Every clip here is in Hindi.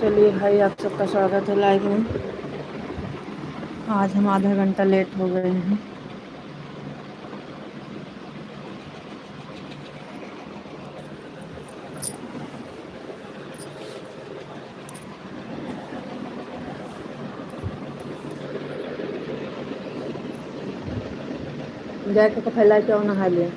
चलिए भाई, आप सबका स्वागत है लाइव में। आज हम आधा घंटा लेट हो गए हैं। जाके तो फैला के और नहा लिया।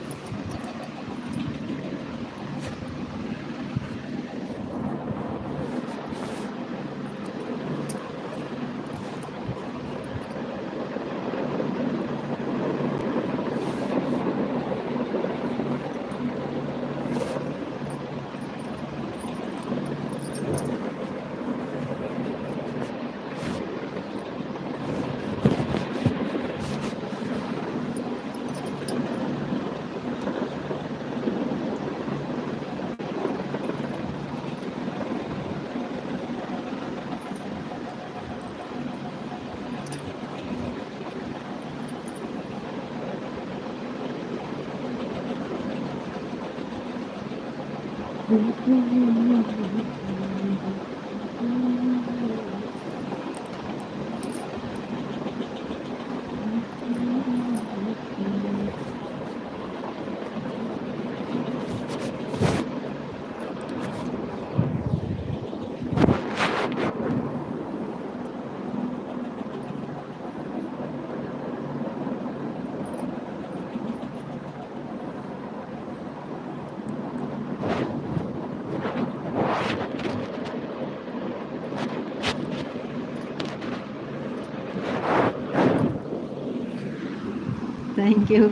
Thank you.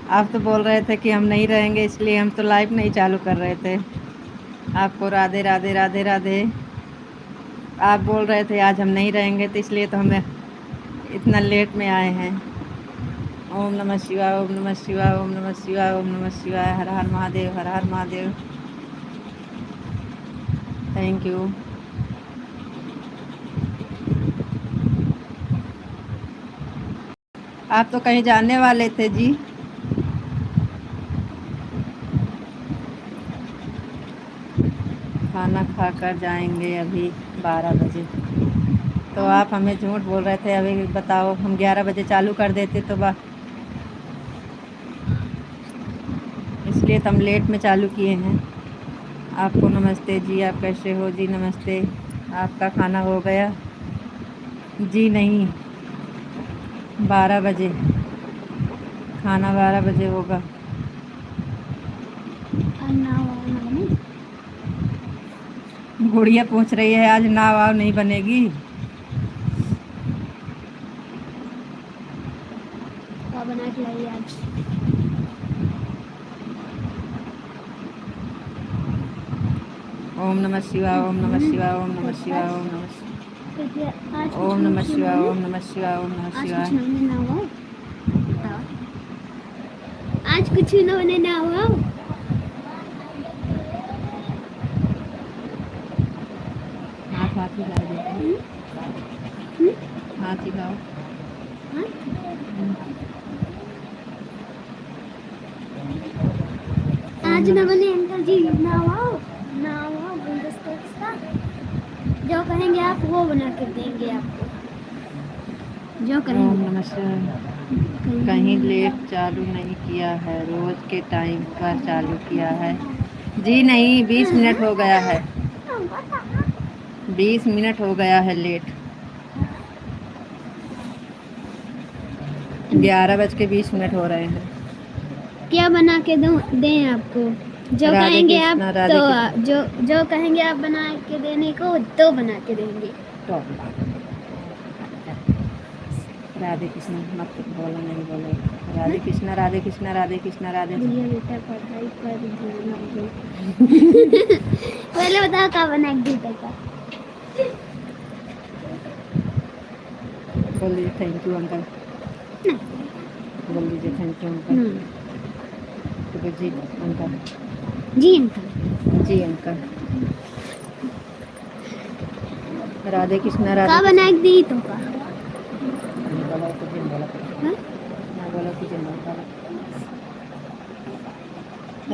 आप तो बोल रहे थे कि हम नहीं रहेंगे, इसलिए हम तो लाइव नहीं चालू कर रहे थे। आपको राधे राधे राधे राधे। आप बोल रहे थे आज हम नहीं रहेंगे, तो इसलिए तो हमें इतना लेट में आए हैं। ओम नमः शिवाय, ओम नमः शिवाय, ओम नमः शिवाय, ओम नमः शिवाय। हर हर महादेव, हर हर महादेव। Thank you. आप तो कहीं जाने वाले थे जी। खाना खाकर जाएंगे अभी 12 बजे। तो आप हमें झूठ बोल रहे थे। अभी बताओ, हम 11 बजे चालू कर देते तो इसलिए तो हम लेट में चालू किए हैं। आपको नमस्ते जी, आप कैसे हो जी? नमस्ते। आपका खाना हो गया जी? नहीं, 12 बजे खाना 12 बजे होगा। गुड़िया पूछ रही है आज नाव वाव नहीं बनेगी। बना के लाई आज। ओम नमः शिवाय, ओम नमः शिवाय, ओम नमः शिवाय, ओम नमः शिवाय, ओम नमः शिवाय, ओम नमः शिवाय, ओम नमः शिवाय। आज कुछ न बने ना हुआ। हाथ हिला दो, हाथ हिलाओ। आज न बने अंकल जी, ना हुआ गुलदस्ते का। जो कहेंगे आप वो बना कर देंगे आपको, जो ओम कहेंगे। नमः शिवाय। कहीं लेट चालू नहीं किया है, रोज के टाइम पर चालू किया है जी। नहीं, 20 मिनट हो गया है। 20 मिनट हो गया है लेट। 11:20 हो रहे हैं। क्या बना के दें आपको? जो राधे कहेंगे आप कृष्णा, राधे तो कृष्णा। जो कहेंगे आप बना के देने को तो बना के देंगे। राधे कृष्ण मत बोलो, नहीं बोलो। राधे कृष्णा, राधे कृष्णा, राधे कृष्णा, राधे भैया बेटा पढ़ाई पर ध्यान दो। पहले बताओ क्या बना के देता का। बोल दीजिए थैंक यू अंकल। बोल दीजिए थैंक यू अंकल। तो जी अंकल। जी अंकल। जी अंकल। राधे कृष्णा, का राधे बना के दी तो का। बोला तो जिन बोला ना, बोला कि जिन बोला।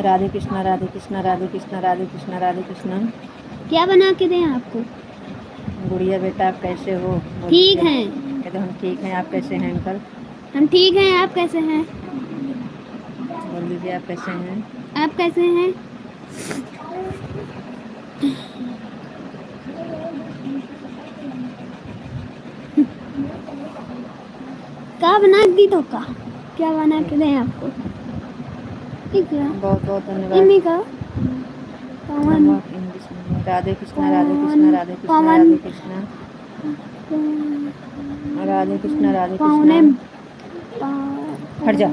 राधे कृष्णा, राधे कृष्णा, राधे कृष्णा, राधे कृष्णा, राधे कृष्णा। क्या बना के दें आपको? गुड़िया बेटा आप कैसे हो? ठीक बोलिए। हैं। कहते हम ठीक हैं, आप कैसे हैं अंकल? हम ठीक हैं, आप कैसे हैं? बोल दीजिए आप कैसे हैं? आप कैसे हैं? क्या बना दी तो का? क्या बना के दें आपको? ठीक है। बहुत बहुत धन्यवाद। इन्हीं का पवन नमक इंग्लिश में राधे कृष्णा राधे कृष्णा राधे कृष्णा पवन राधे कृष्णा राधे कृष्णा राधे कृष्णा। हट जा।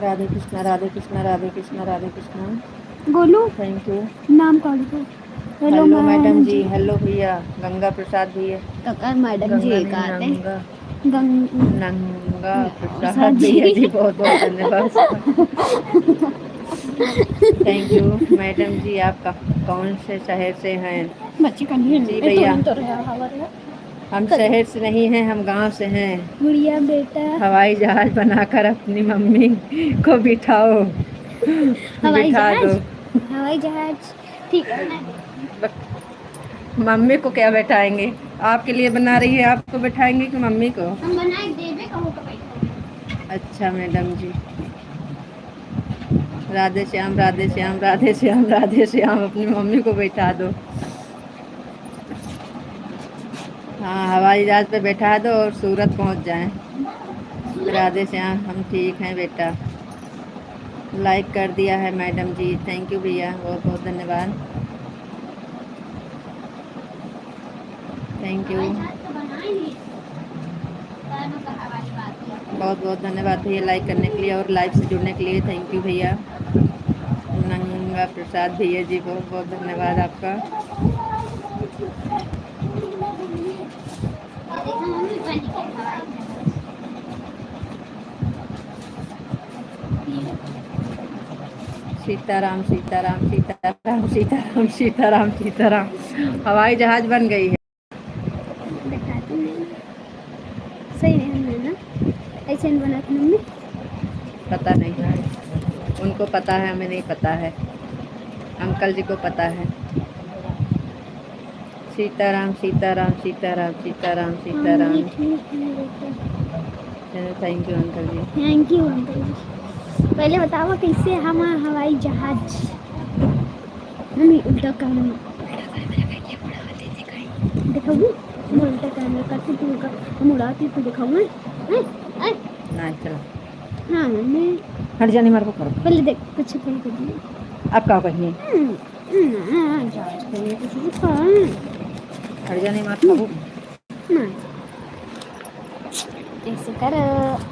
राधे कृष्णा राधे कृष्णा राधे कृष्णा राधे कृष्णा। Golu thank you. नाम कॉल को। हेलो मैडम जी, हेलो भैया गंगा प्रसाद भैया। तो कर मैडम जी गंगा एक नहीं आते नंगा गंग नंगा प्रसाद प्रसाद भैया जी। जी, बहुत बहुत धन्यवाद। थैंक यू मैडम जी। आप कौन से शहर से हैं? बच्ची का नहीं जी है तो भैया, इन तो रहा हवा रहा। हम शहर से नहीं हैं, हम गांव से हैं। गुड़िया बेटा हवाई जहाज बनाकर अपनी मम्मी को बिठाओ। हवाई बिठा दो। जहाज हवाई जहाज ठीक है ना। मम्मी को क्या बैठाएंगे? आपके लिए बना रही है, आपको बैठाएंगे कि मम्मी को? हम बनाए देवे कहो तो बैठो। अच्छा मैडम जी। राधे श्याम राधे श्याम राधे श्याम राधे श्याम, अपनी मम्मी को बैठा दो। हाँ, हवाई जहाज पे बैठा दो और सूरत पहुंच जाएं। राधे श्याम, हम ठीक हैं बेटा। लाइक कर दिया है मैडम जी, थैंक यू भैया, बहुत बहुत धन्यवाद। थैंक यू, बहुत बहुत धन्यवाद भैया लाइक करने के लिए और लाइव से जुड़ने के लिए। थैंक यू भैया। नंगा प्रसाद भैया जी, बहुत बहुत धन्यवाद आपका। सीताराम सीताराम सीताराम सीताराम सीताराम सीताराम। हवाई जहाज बन गई है। सही है ना? ऐसे नहीं बना था मम्मी? पता नहीं है, उनको पता है, हमें नहीं पता है। अंकल जी को पता है। Sitaram Sitaram Sitaram Sitaram Sitaram. Thank you uncle जी। थैंक यू अंकल जी। पहले बताओ कैसे हम हवाई जहाज मम्मी उल्टा काम दिखाऊँ? हम उल्टा कैमरा करके तू का हम उड़ाती तो दिखाऊँ? नहीं चलो। हाँ मम्मी हट जाने मार को करो। पहले देख कुछ पहले कर दिए। आप क्या कहिए? जहाज कहीं कुछ दिखा हट जाने मार खाबू। ऐसे करो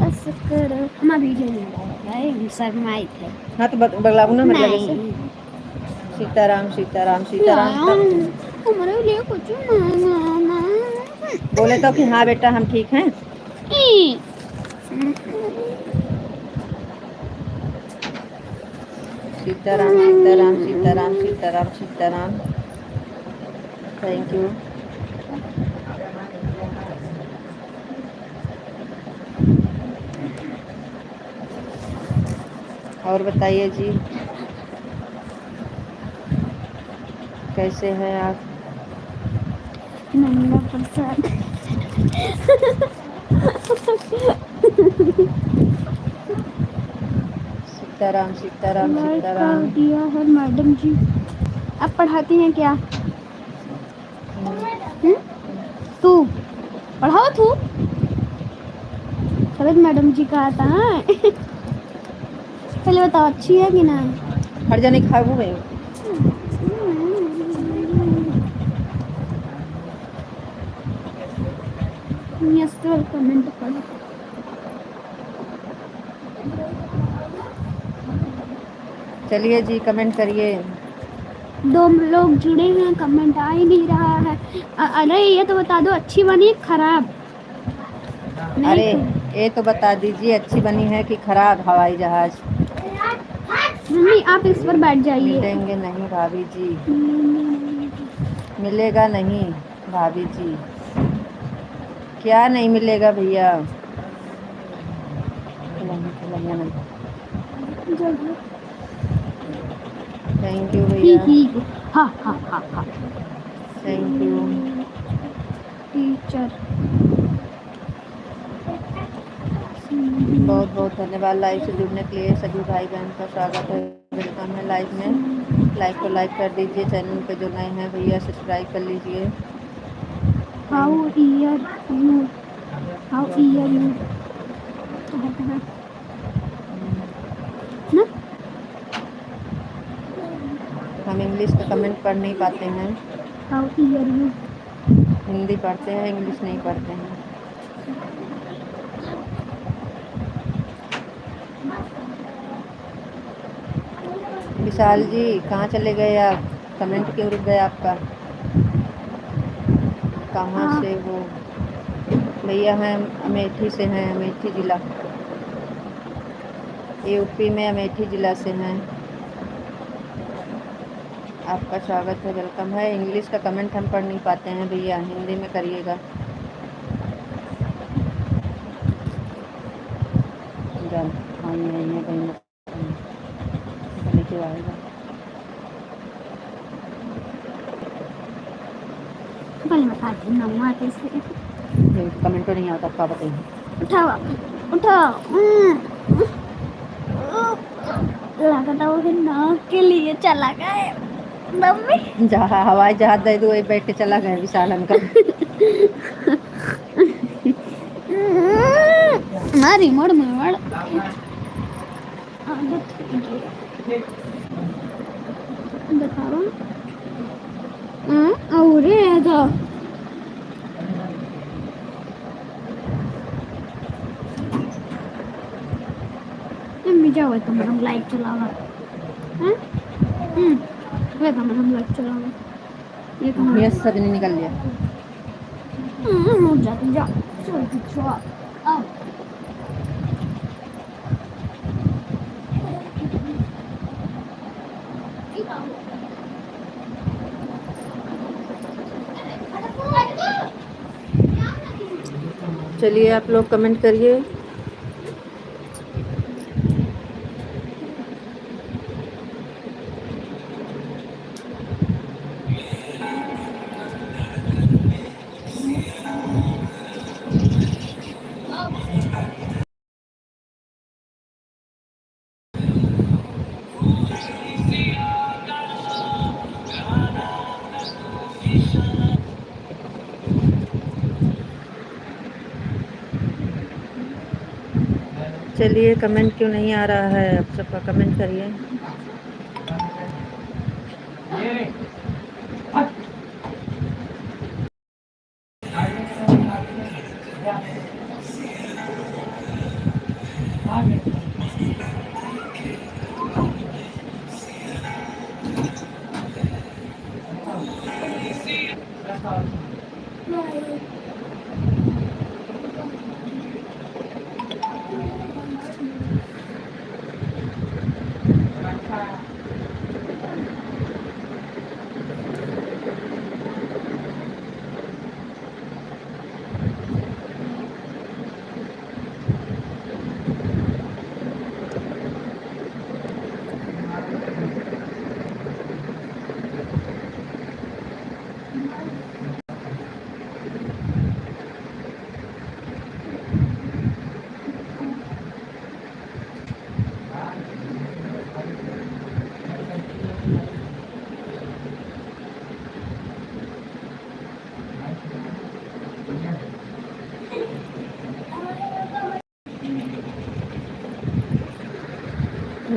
ऐसे करो। हम वीडियो नहीं डालेंगे शर्माई थे। हाँ तो बगलाबू ना मतलब जैसे। नहीं सीताराम सीताराम सीताराम हमारे लिए कुछ ना बोले तो कि हाँ बेटा हम ठीक हैं। सीताराम सीताराम सीताराम सीताराम सीताराम। Thank you. और बताइए जी, कैसे हैं आप? नंगा प्रसाद सीताराम सीताराम लाइक कर सीताराम। दिया है मैडम जी। आप पढ़ाती हैं क्या? तू पढ़ाओ तू शरद मैडम जी का आता है। पहले बताओ अच्छी है कि ना? हर जाने खाबू में यस कमेंट पढ़ो। चलिए जी कमेंट करिए। 2 लोग जुड़े हैं, कमेंट आ ही नहीं रहा है। अरे ये तो बता दो अच्छी बनी खराब? अरे ये तो बता दीजिए अच्छी बनी है कि खराब हवाई जहाज? मम्मी आप इस पर बैठ जाइए। मिलेंगे नहीं भाभी जी, मिलेगा नहीं भाभी जी। क्या नहीं मिलेगा भैया? थैंक यू ही भैया, ही हा हा हा हा थैंक यू। टीचर बहुत बहुत धन्यवाद लाइव से जुड़ने के लिए। सभी भाई बहन का स्वागत है, वेलकम है लाइव में। लाइव को लाइक कर दीजिए, चैनल पे जो नए हैं भैया सब्सक्राइब कर लीजिए। How year you how year you ना हम इंग्लिश का कमेंट पढ़ नहीं पाते हैं, हाउ ईयर यू हिंदी पढ़ते हैं, इंग्लिश नहीं पढ़ते हैं। विशाल जी कहाँ चले गए आप? कमेंट क्यों रुक गया आपका? कहाँ हाँ से हो? भैया हैं अमेठी से हैं, अमेठी ज़िला, यूपी में अमेठी ज़िला से हैं। आपका स्वागत है, वेलकम है। इंग्लिश का कमेंट हम पढ़ नहीं पाते हैं भैया, हिंदी में करिएगा। जान हाँ ये कहीं पता नहीं क्यों आएगा। पहले मैं खाती हूँ ना कैसे कमेंट तो नहीं आता, आपका बताइए। उठाओ उठाओ लगता वो नाक के लिए चला गया मम्मी जहाँ हवाई जहाज दे दो, वही बैठ के चला गया विशाल अंकल। मारी मोड़ में मोड़ आदत बताओ और ये था मम्मी जाओ तो हम लाइट चलावा हैं वे तो हम लाइट चलावा ये तो ये सब नहीं निकल लिया। जा जा चल पिछवा अब चलिए आप लोग कमेंट करिए। चलिए कमेंट क्यों नहीं आ रहा है? आप सबका कमेंट करिए।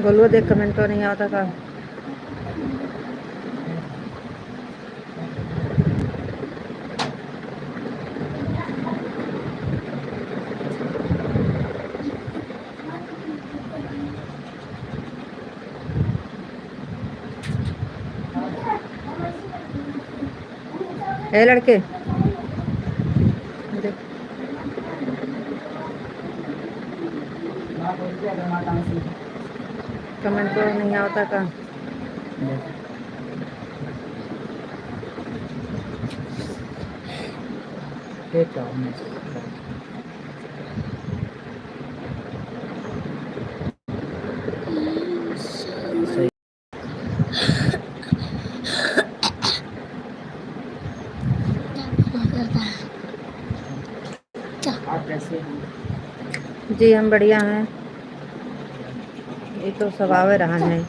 गोलुआ देख कमेंट तो नहीं आता का? ए लड़के देख कमेंट तो नहीं आता का? जी हम बढ़िया हैं। ये तो स्वभाव रहन है।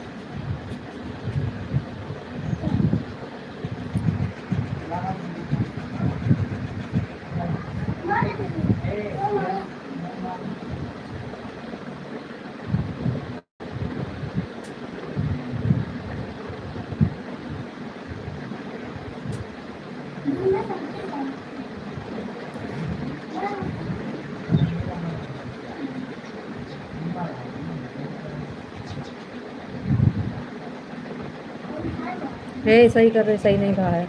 हे सही कर रहे, सही नहीं कहा है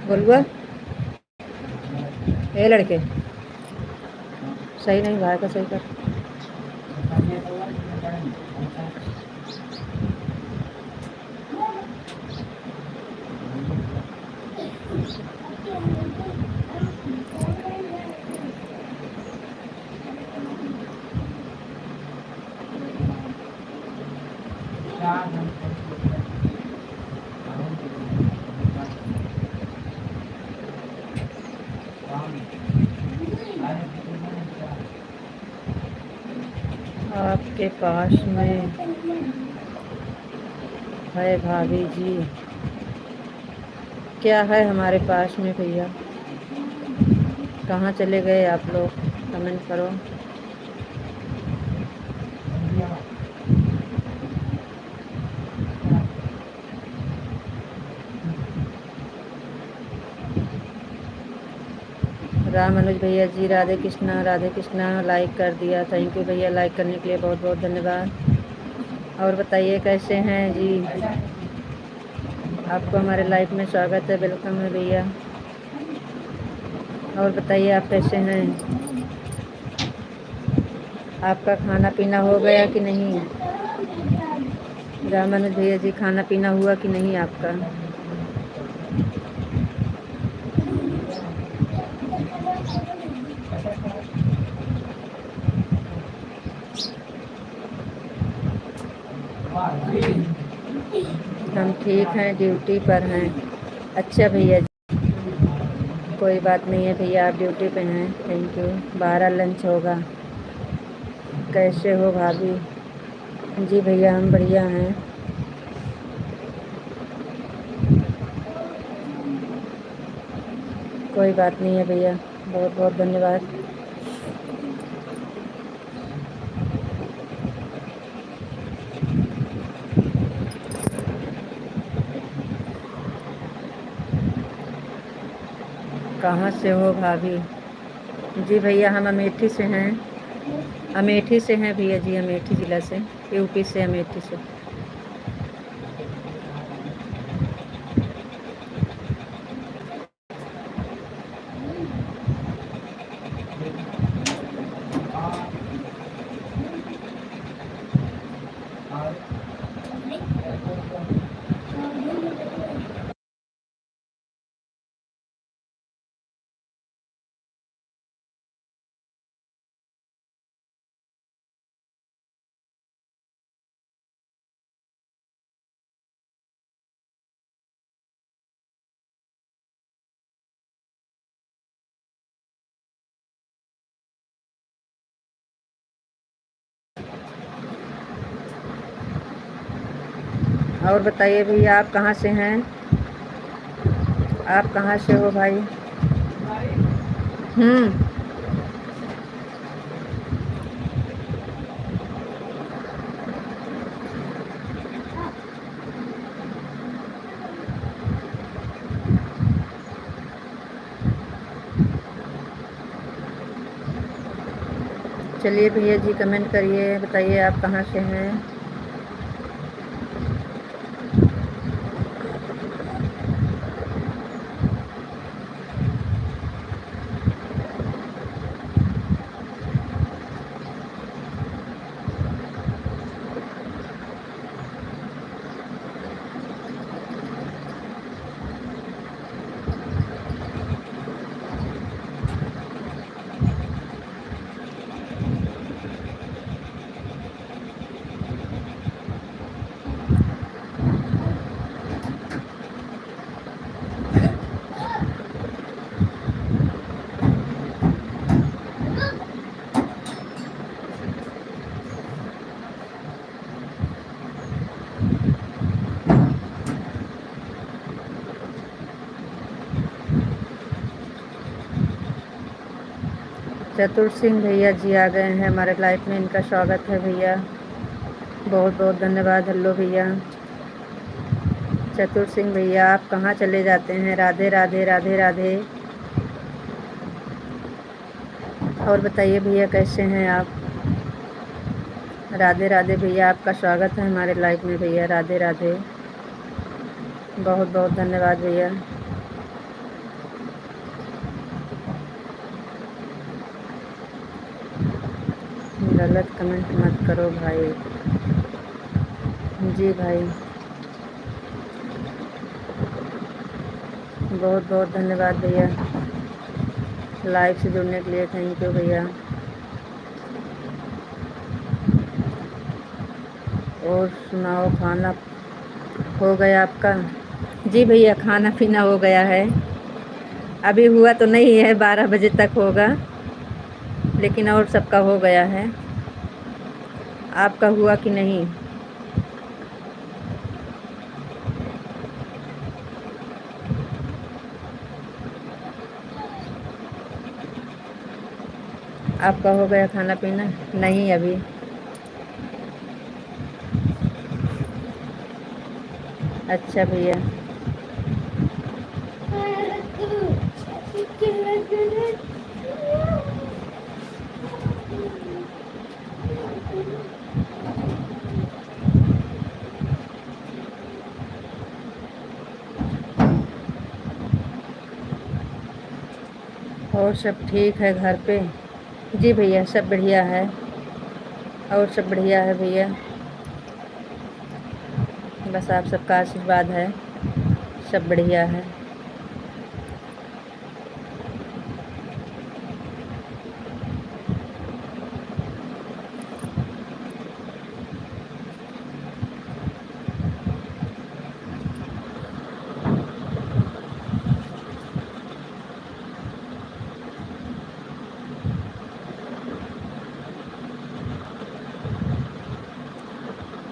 बोलुआ। हे लड़के सही नहीं भाई का, सही कर। आपके पास में है भाभी जी? क्या है हमारे पास में भैया? कहाँ चले गए आप लोग? कमेंट करो। राम अनुज भैया जी राधे कृष्णा, राधे कृष्णा। लाइक कर दिया, थैंक यू भैया। लाइक करने के लिए बहुत बहुत धन्यवाद। और बताइए कैसे हैं जी? आपको हमारे लाइफ में स्वागत है, वेलकम है भैया। और बताइए आप कैसे हैं? आपका खाना पीना हो गया कि नहीं? राम अनुज भैया जी खाना पीना हुआ कि नहीं आपका? हम ठीक हैं, ड्यूटी पर हैं। अच्छा भैया जी, कोई बात नहीं है भैया, आप ड्यूटी पे हैं, थैंक यू। 12 लंच होगा। कैसे हो भाभी? जी भैया हम बढ़िया हैं। कोई बात नहीं है भैया, बहुत बहुत धन्यवाद। कहाँ से हो भाभी? जी भैया हम अमेठी से हैं। अमेठी से हैं भैया जी, अमेठी ज़िला से, यूपी से, अमेठी से। और बताइए भैया आप कहाँ से हैं? आप कहाँ से हो भाई? चलिए भैया जी कमेंट करिए, बताइए आप कहाँ से हैं? चतुर सिंह भैया जी आ गए हैं हमारे लाइफ में, इनका स्वागत है भैया, बहुत बहुत धन्यवाद। हेलो भैया चतुर सिंह भैया, आप कहाँ चले जाते हैं? राधे राधे राधे राधे। और बताइए भैया कैसे हैं आप? राधे राधे भैया, आपका स्वागत है हमारे लाइफ में भैया, राधे राधे, बहुत बहुत धन्यवाद भैया। गलत कमेंट मत करो भाई। जी भाई, बहुत बहुत धन्यवाद भैया, लाइव से जुड़ने के लिए थैंक यू भैया। और सुनाओ, खाना हो गया आपका? जी भैया, खाना पीना हो गया है, अभी हुआ तो नहीं है, 12 बजे तक होगा, लेकिन और सबका हो गया है। आपका हुआ कि नहीं? आपका हो गया खाना पीना? नहीं अभी। अच्छा भैया, और सब ठीक है घर पे? जी भैया, सब बढ़िया है, और सब बढ़िया है भैया, बस आप सबका आशीर्वाद है, सब बढ़िया है।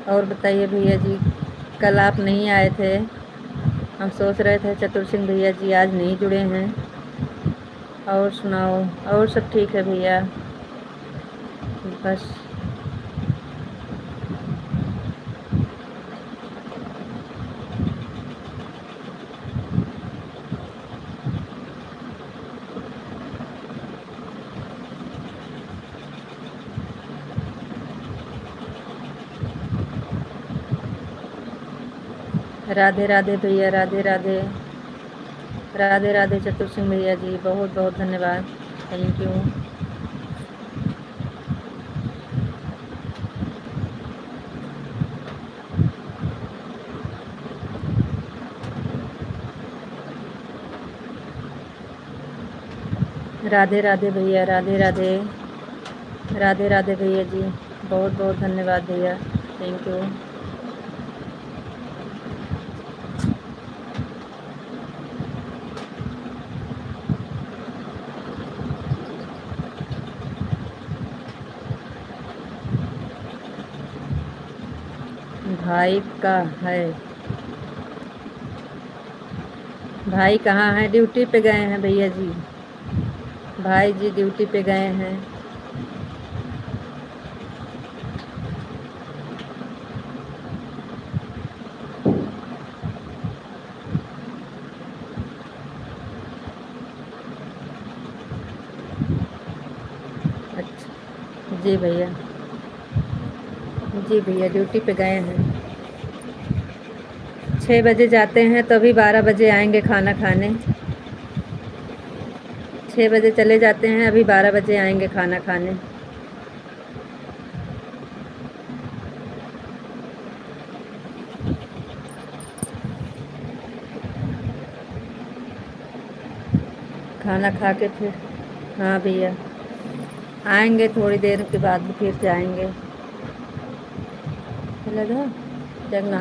और बताइए भैया जी, कल आप नहीं आए थे, हम सोच रहे थे चतुर सिंह भैया जी आज नहीं जुड़े हैं। और सुनाओ, और सब ठीक है भैया, बस। राधे राधे भैया, राधे राधे, राधे राधे चतुर सिंह भैया जी, बहुत बहुत धन्यवाद, थैंक यू। राधे राधे भैया, राधे राधे, राधे राधे भैया जी, बहुत बहुत धन्यवाद भैया, थैंक यू। भाई का है? भाई कहाँ हैं? ड्यूटी पे गए हैं भैया जी, भाई जी ड्यूटी पे गए हैं। अच्छा जी भैया, जी भैया ड्यूटी पे गए हैं, 6 बजे जाते हैं तो अभी 12 बजे आएंगे खाना खाने। 6 बजे चले जाते हैं, अभी 12 बजे आएंगे खाना खाने। खाना खा के फिर, हाँ भैया आएंगे, थोड़ी देर के बाद फिर जाएंगे। लगा जगना।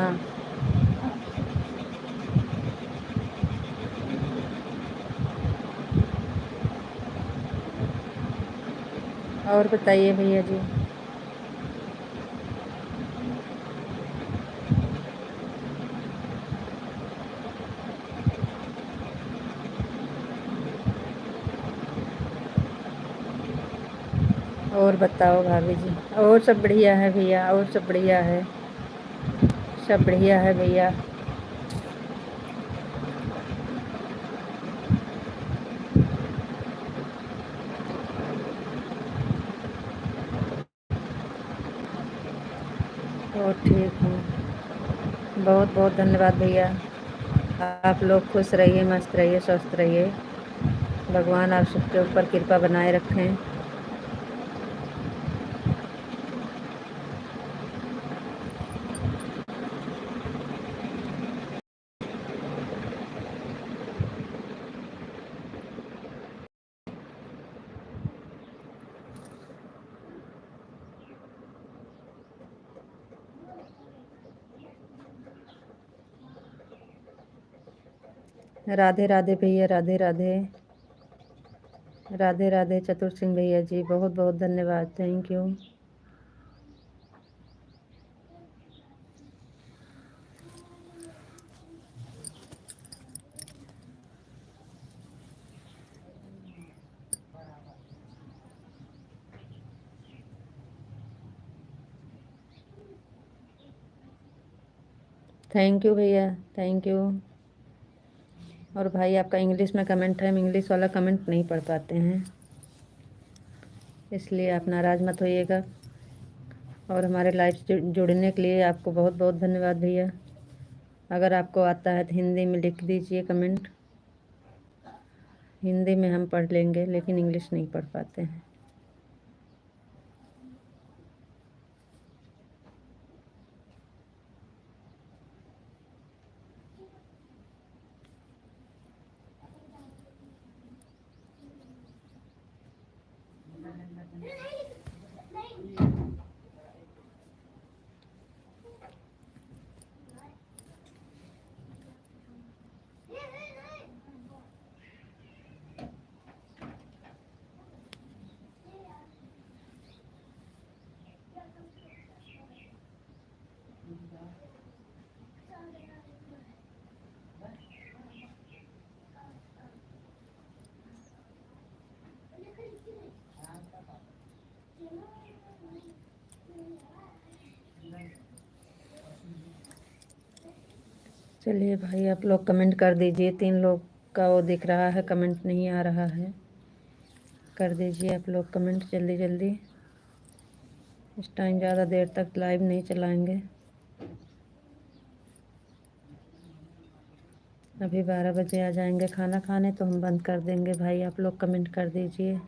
और बताइए भैया जी। और बताओ भाभी जी। और सब बढ़िया है भैया, और सब बढ़िया है, सब बढ़िया है भैया। और ठीक हूँ। बहुत बहुत धन्यवाद भैया। आप लोग खुश रहिए, मस्त रहिए, स्वस्थ रहिए। भगवान आप सबके ऊपर कृपा बनाए रखें। राधे राधे भैया, राधे राधे। राधे राधे चतुर सिंह भैया जी, बहुत बहुत धन्यवाद, थैंक यू। थैंक यू भैया, थैंक यू। और भाई आपका इंग्लिश में कमेंट है, हम इंग्लिश वाला कमेंट नहीं पढ़ पाते हैं, इसलिए आप नाराज़ मत होइएगा। और हमारे लाइव से जुड़ने के लिए आपको बहुत बहुत धन्यवाद भैया। अगर आपको आता है तो हिंदी में लिख दीजिए कमेंट, हिंदी में हम पढ़ लेंगे, लेकिन इंग्लिश नहीं पढ़ पाते हैं। चलिए भाई, आप लोग कमेंट कर दीजिए। 3 लोग का वो दिख रहा है, कमेंट नहीं आ रहा है। कर दीजिए आप लोग कमेंट जल्दी जल्दी। इस टाइम ज़्यादा देर तक लाइव नहीं चलाएंगे। अभी 12 बजे आ जाएंगे खाना खाने तो हम बंद कर देंगे। भाई आप लोग कमेंट कर दीजिए।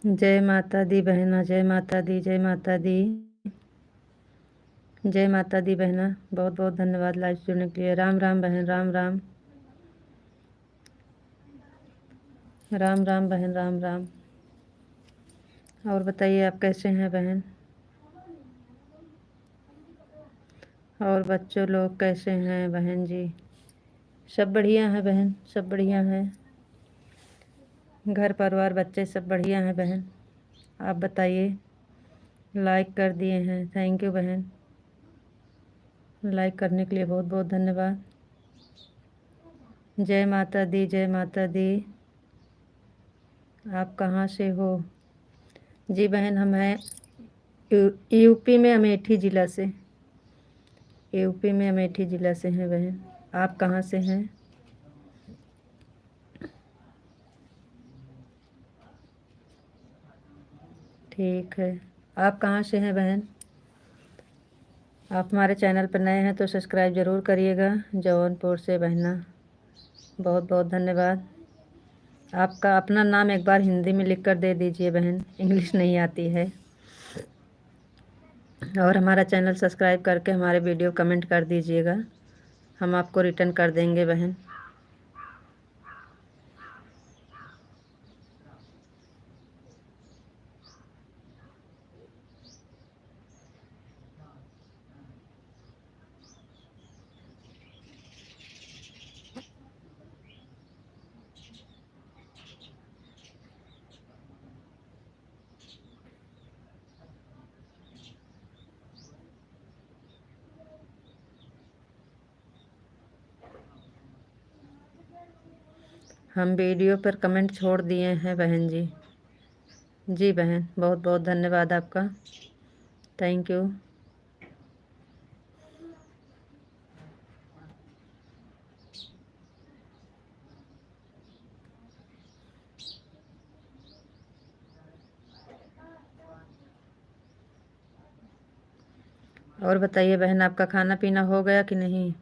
जय माता दी बहना, जय माता दी, जय माता दी, जय माता दी बहना। बहुत बहुत धन्यवाद लाइव जुड़ने के लिए। राम राम बहन, राम राम, राम राम बहन, राम राम। और बताइए आप कैसे हैं बहन, और बच्चों लोग कैसे हैं बहन जी? सब बढ़िया है बहन, सब बढ़िया है, घर परिवार बच्चे सब बढ़िया हैं बहन। आप बताइए। लाइक कर दिए हैं, थैंक यू बहन, लाइक करने के लिए बहुत बहुत धन्यवाद। जय माता दी, जय माता दी। आप कहाँ से हो? जी बहन, हम हैं यूपी में अमेठी ज़िला से, यूपी में अमेठी ज़िला से हैं बहन। आप कहाँ से हैं? ठीक है। आप कहाँ से हैं बहन? आप हमारे चैनल पर नए हैं तो सब्सक्राइब ज़रूर करिएगा। जौनपुर से बहना, बहुत बहुत धन्यवाद। आपका अपना नाम एक बार हिंदी में लिख कर दे दीजिए बहन, इंग्लिश नहीं आती है। और हमारा चैनल सब्सक्राइब करके हमारे वीडियो कमेंट कर दीजिएगा, हम आपको रिटर्न कर देंगे बहन। हम वीडियो पर कमेंट छोड़ दिए हैं बहन जी। जी बहन, बहुत बहुत धन्यवाद आपका, थैंक यू। और बताइए बहन, आपका खाना पीना हो गया कि नहीं?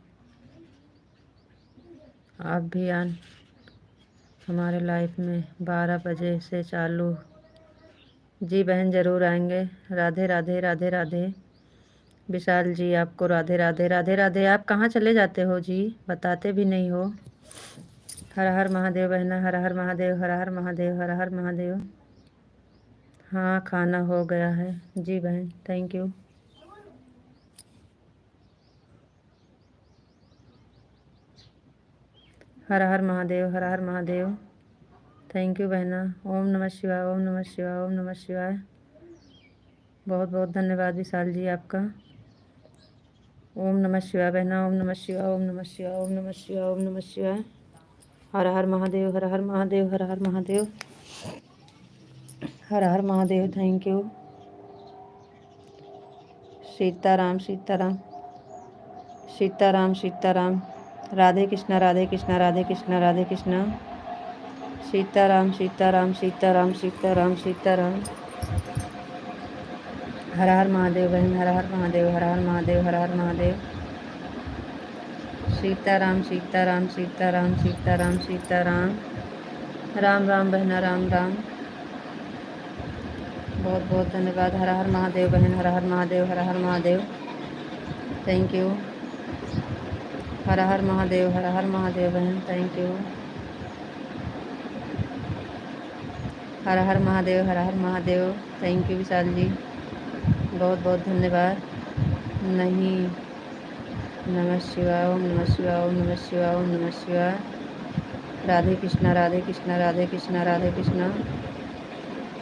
आप भी आन हमारे लाइफ में 12 बजे से चालू। जी बहन, ज़रूर आएंगे। राधे राधे, राधे राधे। विशाल जी, आपको राधे राधे, राधे राधे। आप कहाँ चले जाते हो जी, बताते भी नहीं हो। हर हर महादेव बहना, हर हर महादेव, हर हर महादेव, हर हर महादेव। हाँ, खाना हो गया है। जी बहन, थैंक यू। हर हर महादेव, हर हर महादेव, थैंक यू बहना। ओम नमः शिवाय, ओम नमः शिवाय, ओम नमः शिवाय। बहुत बहुत धन्यवाद विशाल जी आपका। ओम नमः शिवाय बहना, ओम नमः शिवाय, ओम नमः शिवाय, ओम नमः शिवाय, ओम नमः शिवाय। हर हर महादेव, हर हर महादेव, हर हर महादेव, हर हर महादेव, थैंक यू। सीताराम सीताराम, सीताराम सीताराम। राधे कृष्णा, राधे कृष्णा, राधे कृष्णा, राधे कृष्णा। सीताराम सीताराम, सीताराम सीताराम, सीताराम। हर हर महादेव बहन, हर हर महादेव, हर हर महादेव, हर हर महादेव। सीताराम सीताराम, सीताराम सीताराम, सीताराम। राम राम बहना, राम राम। बहुत बहुत धन्यवाद। हर हर महादेव बहन, हर हर महादेव, हर हर महादेव, थैंक यू। हर हर महादेव, हर हर महादेव बहन, थैंक यू। हर हर महादेव, हर हर महादेव, थैंक यू विशाल जी, बहुत बहुत धन्यवाद। नहीं, नमः शिवाय, ओम नमः शिवाय, ओम नमः शिवाय, ओम नमः शिवाय। Radhe Krishna, Radhe Krishna, Radhe Krishna, Radhe Krishna,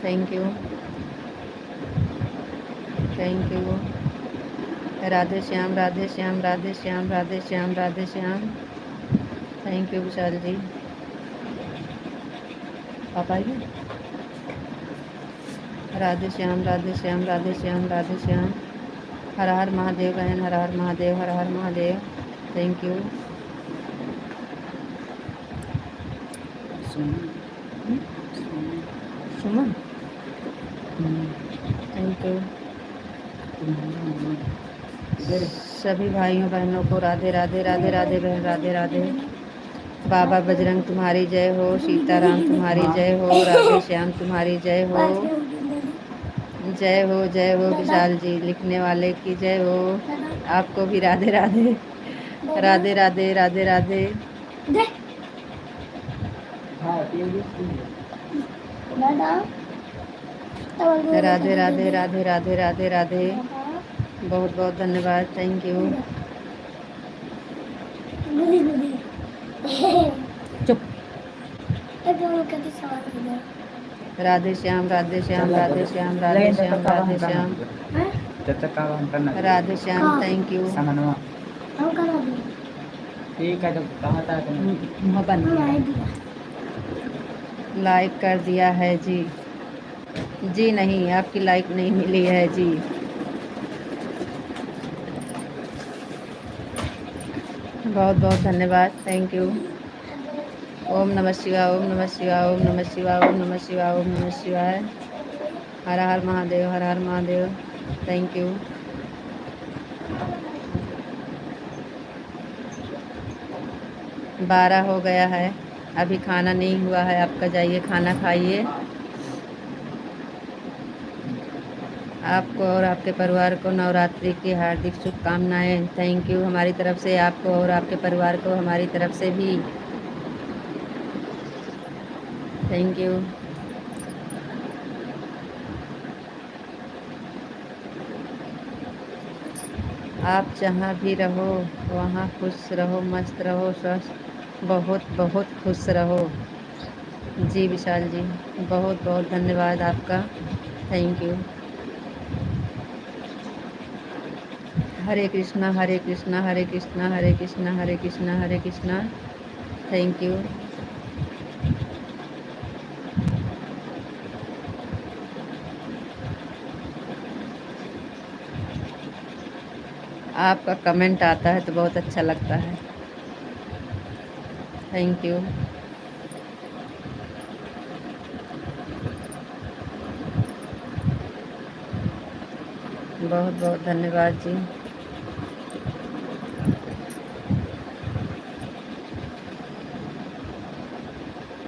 thank you, thank you. Radhe Shyam, Radhe Shyam, Radhe Shyam, Radhe Shyam, Radhe Shyam, thank you Vishal ji. आप आइए। राधे श्याम, राधे श्याम, राधे श्याम, राधे श्याम। हर हर महादेव बहन, हर हर महादेव, हर हर Mahadev, thank you. Suman, thank you. सभी भाइयों बहनों को राधे राधे, राधे राधे बहन, राधे राधे। बाबा बजरंग तुम्हारी जय हो, सीताराम तुम्हारी जय हो, राधे श्याम तुम्हारी जय हो, जय हो, जय हो विशाल जी, लिखने वाले की जय हो। आपको भी राधे राधे, राधे राधे, राधे राधे। राधे राधे राधे राधे राधे राधे। बहुत बहुत धन्यवाद, थैंक यू। चुप। Radhe Shyam Radhe Shyam Radhe Shyam Radhe Shyam Radhe Shyam Radhe Shyam, thank you. ठीक है, तो कहाँ था लाइक कर दिया है जी। जी नहीं, आपकी लाइक नहीं मिली है जी। बहुत बहुत धन्यवाद, थैंक यू। ओम नमः शिवाय, ओम नमः शिवाय, ओम नमः शिवाय, ओम नमः शिवाय, ओम नमः शिवाय। हर हर महादेव, हर हर महादेव, थैंक यू। बारह हो गया है, अभी खाना नहीं हुआ है आपका, जाइए खाना खाइए। आपको और आपके परिवार को नवरात्रि की हार्दिक शुभकामनाएं, थैंक यू हमारी तरफ से आपको और आपके परिवार को हमारी तरफ से भी थैंक यू। आप जहाँ भी रहो वहाँ खुश रहो, मस्त रहो, स्वस्थ, बहुत बहुत खुश रहो। जी विशाल जी, बहुत बहुत धन्यवाद आपका, thank you. Hare Krishna Hare Krishna Hare Krishna Hare Krishna Hare Krishna Hare Krishna, thank you. आपका कमेंट आता है तो बहुत अच्छा लगता है, थैंक यू। बहुत बहुत धन्यवाद जी।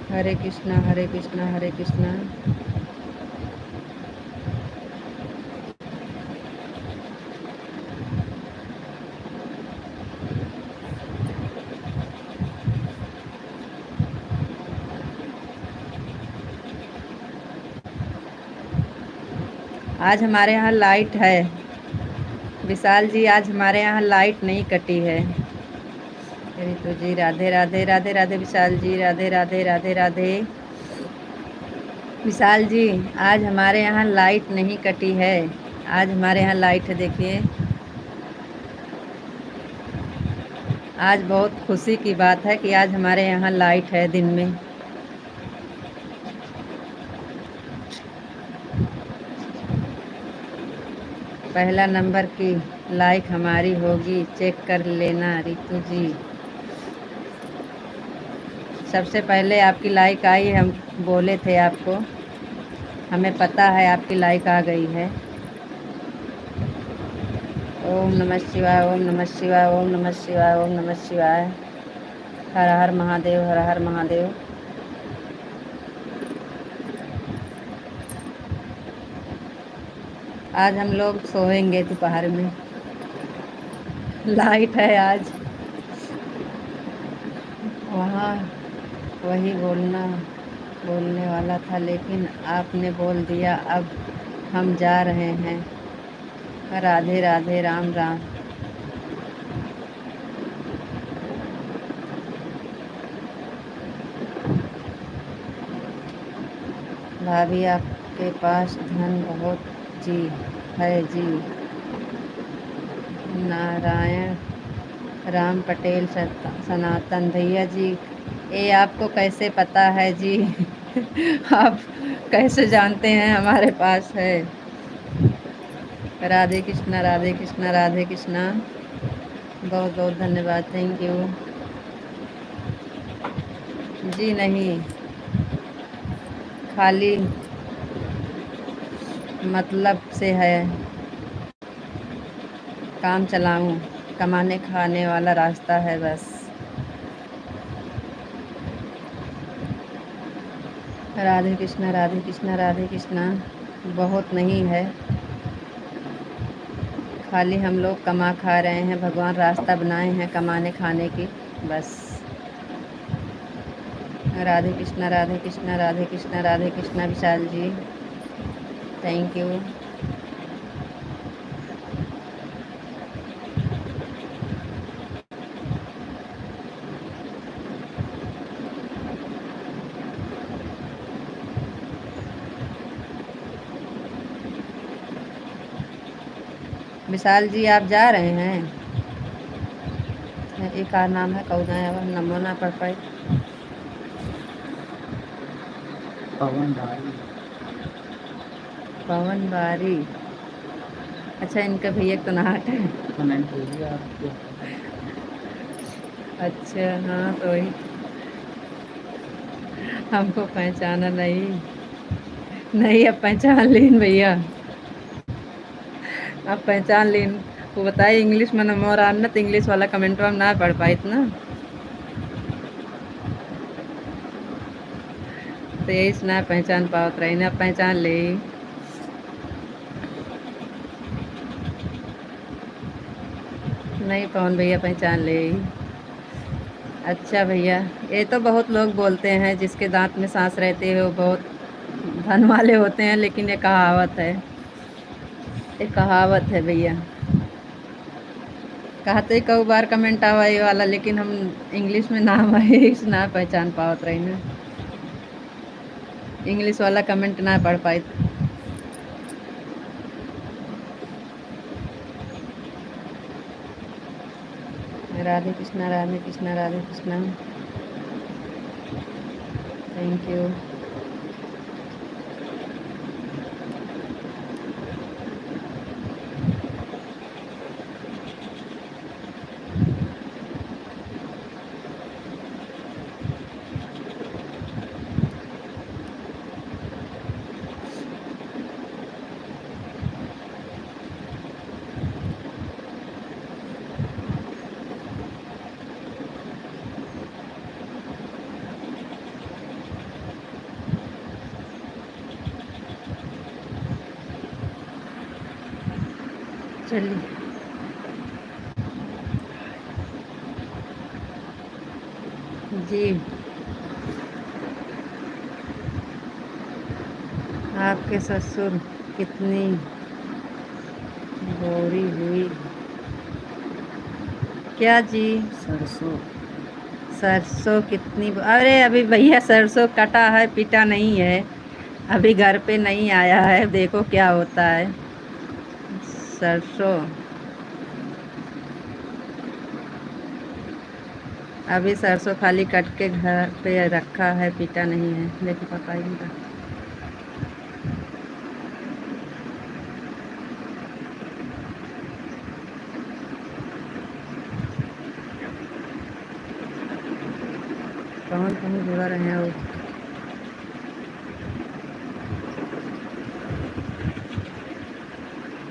हरे कृष्णा हरे कृष्णा हरे कृष्णा। आज हमारे यहाँ लाइट है विशाल जी, आज हमारे यहाँ लाइट नहीं कटी है। रितु जी राधे राधे राधे राधे। विशाल जी राधे राधे राधे राधे। विशाल जी आज हमारे यहाँ लाइट नहीं कटी है, आज हमारे यहाँ लाइट है, देखिए। आज बहुत खुशी की बात है कि आज हमारे यहाँ लाइट है दिन में। पहला नंबर की लाइक हमारी होगी, चेक कर लेना रितु जी। सबसे पहले आपकी लाइक आई, हम बोले थे आपको, हमें पता है आपकी लाइक आ गई है। ओम नमः शिवाय, ओम नमः शिवाय, ओम नमः शिवाय, ओम नमः शिवाय। हर हर महादेव, हर हर महादेव। आज हम लोग सोएंगे दोपहर में, लाइट है आज। वहाँ वही बोलने वाला था, लेकिन आपने बोल दिया। अब हम जा रहे हैं। राधे राधे, राम राम। भाभी आपके पास धन बहुत जी है जी। नारायण राम पटेल सनातन भैया जी, ये आपको कैसे पता है जी? आप कैसे जानते हैं हमारे पास है? राधे कृष्णा राधे कृष्णा राधे कृष्णा। बहुत बहुत धन्यवाद, थैंक यू। जी नहीं, खाली मतलब से है, काम चलाऊं, कमाने खाने वाला रास्ता है बस। राधे कृष्णा राधे कृष्णा राधे कृष्णा। बहुत नहीं है, खाली हम लोग कमा खा रहे हैं, भगवान रास्ता बनाए हैं कमाने खाने की, बस। राधे कृष्णा राधे कृष्णा राधे कृष्णा राधे कृष्णा। विशाल जी थैंक यू। विशाल जी आप जा रहे हैं? एक और नाम है कौन है, अब नमो ना पढ़ पाए। पवन भाई। पवन बारी। अच्छा इनका भैया तो नाहट है। कमेंट कीजिए आपको। अच्छा हाँ तो वही, हमको पहचाना नहीं। नहीं अब पहचान लीन भैया, अब पहचान लीन। वो बताए इंग्लिश में मोर आन्नत इंग्लिश वाला कमेंट हम ना पढ़ पाई ना, तो यही से ना पहचान पावत रही ना, पहचान ली। नहीं पवन भैया पहचान ले। अच्छा भैया, ये तो बहुत लोग बोलते हैं जिसके दांत में सांस रहती है वो बहुत धन वाले होते हैं, लेकिन ये कहावत है, ये कहावत है भैया। कहते कई बार कमेंट आवा ये वाला, लेकिन हम इंग्लिश में नाम है इस ना पहचान पावत रही ना, इंग्लिश वाला कमेंट ना पढ़ पाई। राधे कृष्णा राधे कृष्णा राधे कृष्णा। Thank you. चलिए जी, आपके ससुर कितनी बोरी हुई क्या जी? सरसों। सरसों कितनी, अरे अभी भैया सरसों कटा है, पिटा नहीं है, अभी घर पे नहीं आया है, देखो क्या होता है। सरसों अभी सरसों खाली कट के घर पे रखा है, पिटा नहीं है, देखो पकाएगा। कौन कौन जुड़ा रहे हैं वो?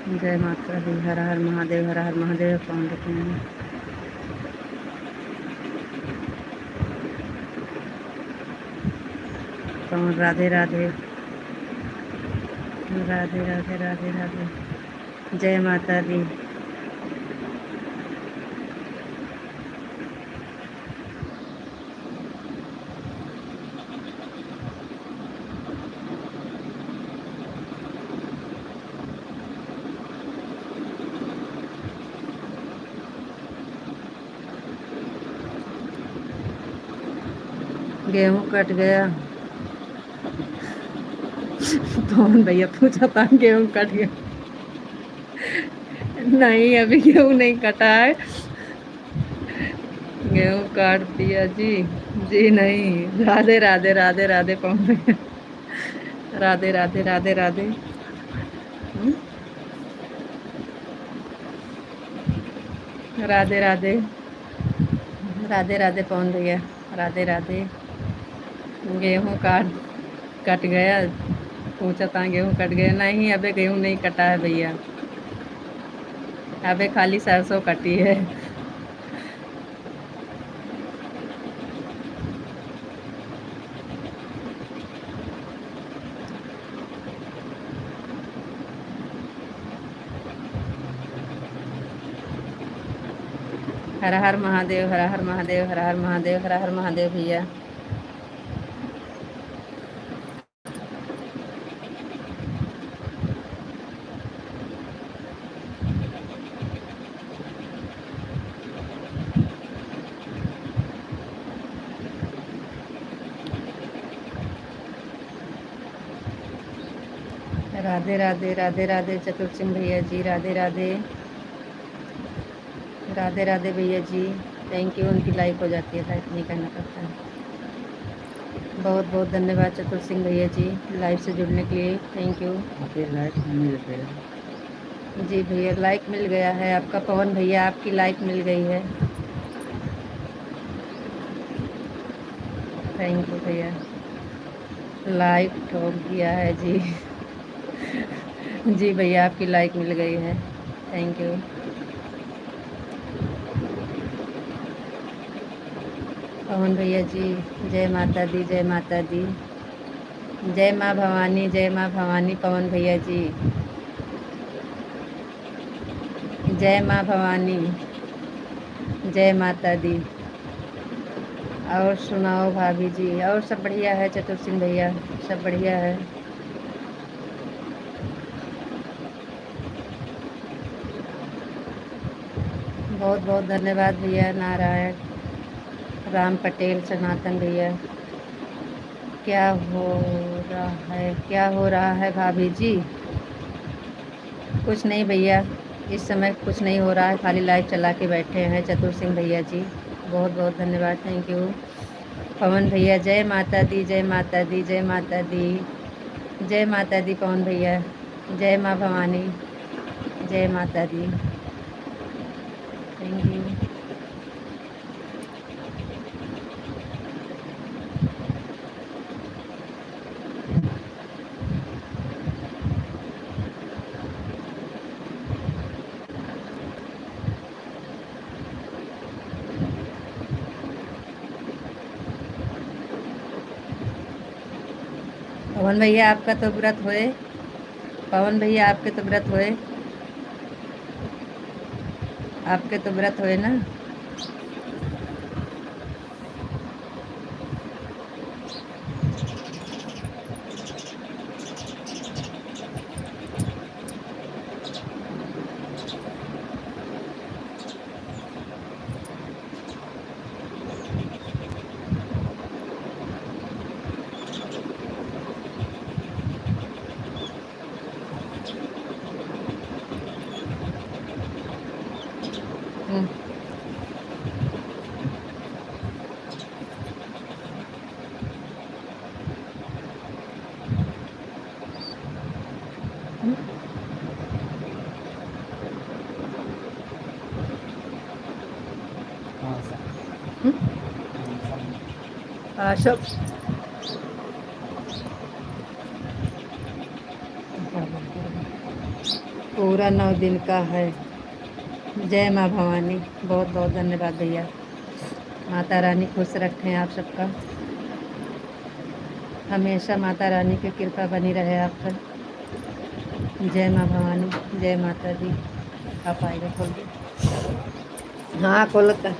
जय माता दी, हर हर महादेव, हर हर महादेव। कौन रखे हैं? कौन? राधे राधे राधे राधे राधे राधे। जय माता दी। गेहूं कट गया। कौन भैया पूछा था गेहूं कट गया? नहीं अभी गेहूं नहीं कटा है, गेहूं काट दिया जी। जी नहीं। राधे राधे राधे राधे कौन भैया? राधे राधे राधे राधे। राधे राधे राधे राधे कौन भैया? राधे राधे। गेहूं काट कट गया, पूछा था गेहूं कट गया? नहीं अबे गेहूं नहीं कटा है भैया, अबे खाली सरसों कटी है। हर हर महादेव, हर हर महादेव, हर हर महादेव, हर हर महादेव भैया। राधे राधे राधे राधे चतुर सिंह भैया जी, राधे राधे राधे राधे भैया जी। Thank you. उनकी लाइक हो जाती है, लाइक नहीं करना पड़ता है। बहुत बहुत धन्यवाद चतुर सिंह भैया जी, लाइव से जुड़ने के लिए। Thank you. आपके लाइक मिल गया। जी भैया, लाइक मिल गया है आपका। पवन भैया, आपकी लाइक मिल गई है। थैंक यू भैया, लाइक ठोक दिया है जी। जी भैया, आपकी लाइक मिल गई है। Thank you. पवन भैया जी, जय माता दी, जय माता दी। जय माँ भवानी, जय माँ भवानी। पवन भैया जी, जय माँ भवानी, जय माता दी। और सुनाओ भाभी जी, और सब बढ़िया है चतुर सिंह भैया, सब बढ़िया है। बहुत बहुत धन्यवाद भैया। नारायण राम पटेल, सनातन भैया। क्या हो रहा है, क्या हो रहा है भाभी जी? कुछ नहीं भैया, इस समय कुछ नहीं हो रहा है, खाली लाइव चला के बैठे हैं चतुर सिंह भैया जी। बहुत बहुत धन्यवाद, थैंक यू। पवन भैया, जय माता दी, जय माता दी, जय माता दी, जय माता दी। पवन भैया, जय माँ भवानी, जय माता दी। Thank you. पवन भैया, आपका तो व्रत होए। पवन भैया, आपके तो व्रत होए, आपके तो व्रत होए ना। हम्म, हम्म, हाँ सर। हम्म। हाँ सब पूरा 9 दिन का है। जय माँ भवानी। बहुत बहुत धन्यवाद भैया। माता रानी खुश रखें आप सबका, हमेशा माता रानी की कृपा बनी रहे आप पर। जय माँ भवानी, जय माता दी। आप आएगा खोल दो। हाँ खोल का।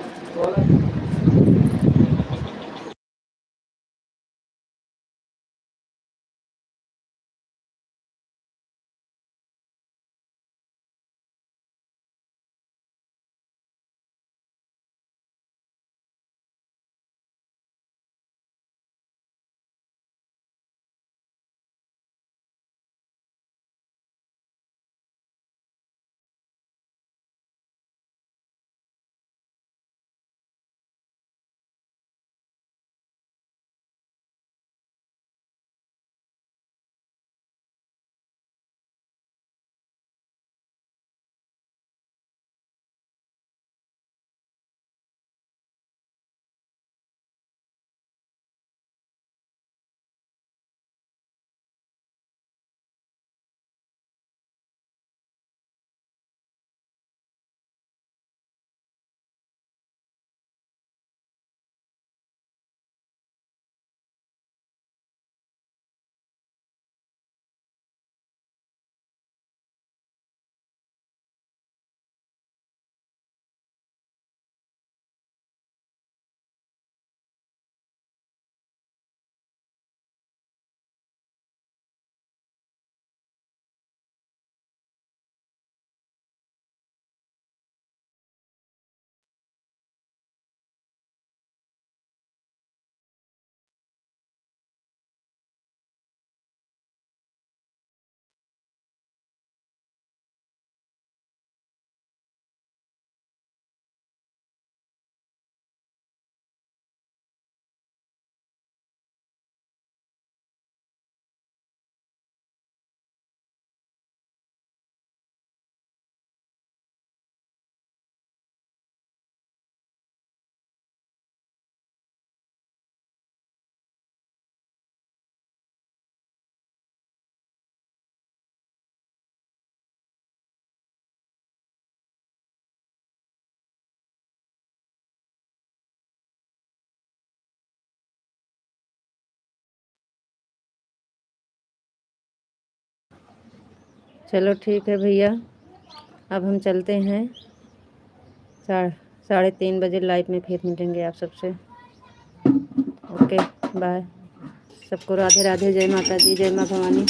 चलो ठीक है भैया, अब हम चलते हैं। 3:30 बजे लाइव में फिर मिलेंगे आप सबसे। Okay bye. सबको राधे राधे, जय माता दी, जय माँ भवानी।